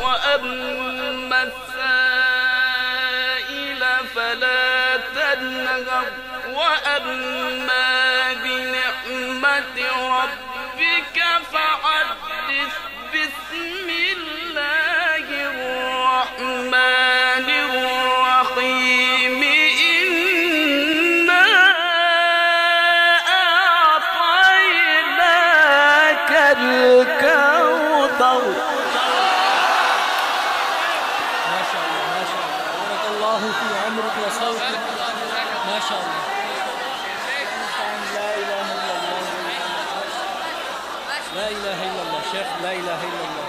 وأما السائل فلا تنهر وأما بنعمة ربك فحدث بسم الله الرحمن الرحيم إنا أعطيناك الكوثر. في عمرك وصوتك ما شاء الله. لا إله إلا الله، لا إله إلا الله شيخ، لا إله إلا الله.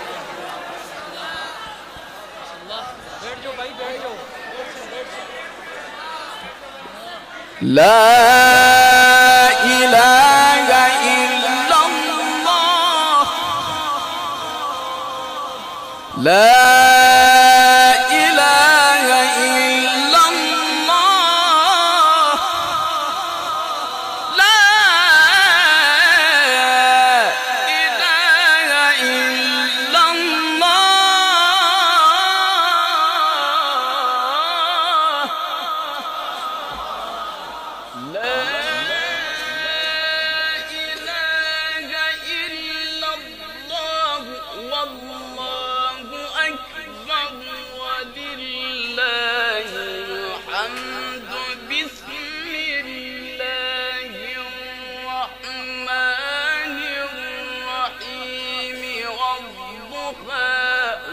बैठ जाओ भाई, बैठ जाओ. لا إله إلا الله، لا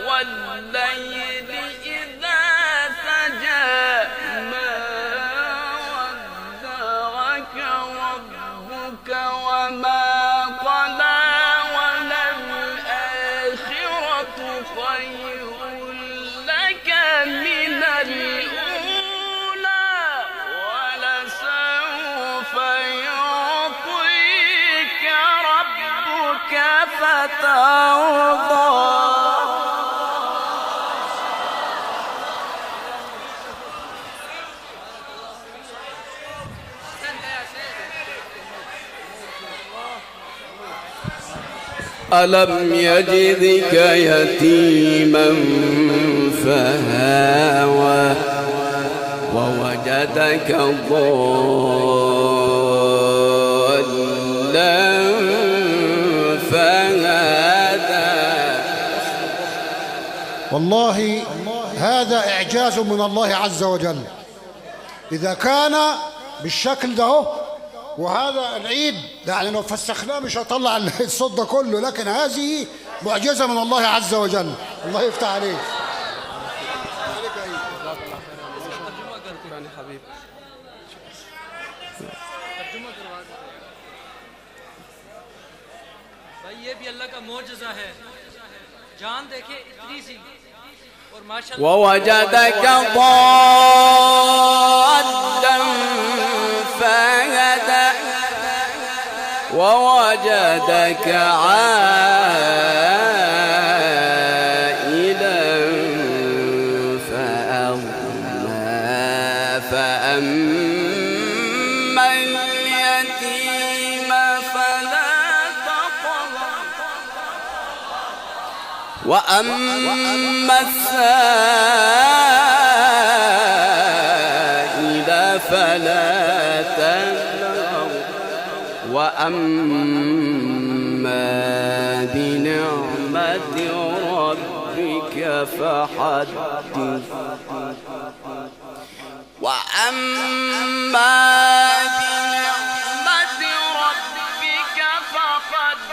والليل إذا سجى ما ودعك ربك وما قلى وللآخرة خير لك من الأولى ولسوف يعطيك ربك فترضى. ألم يجدك يتيما فآوى ووجدك ضالا فهدى. والله هذا إعجاز من الله عز وجل. إذا كان بالشكل ده، وهذا العيد يعني لو فسخناه مش هطلع الصوت ده كله، لكن هذه معجزة من الله عز وجل. الله يفتح عليك. भाई ये भी अल्लाह का मोजज़ा है, जान देखे इतनी सी और माशाअल्लाह. ووجدك ضالا فهدى ووجدك عائلا فأغنى فأما اليتيم فلا تقهر وأما السائل فلا تنهر وأما بنعمة ربك فحدث. وأما بنعمة ربك فحدث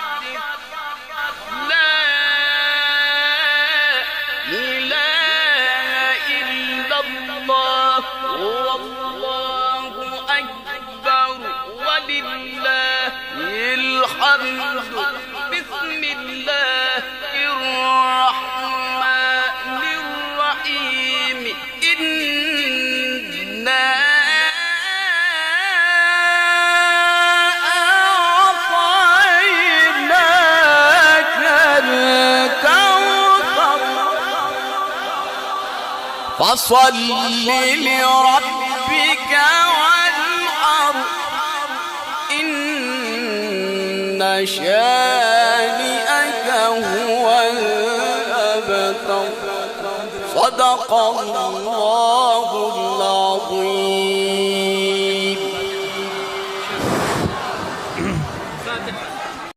لا إله إلا الله والله أكبر ولله الحمد بسم الله الرحمن الرحيم إنا أعطيناك الكوثر فصل لربك وانحر إن شانئك هو الأبتر صدق الله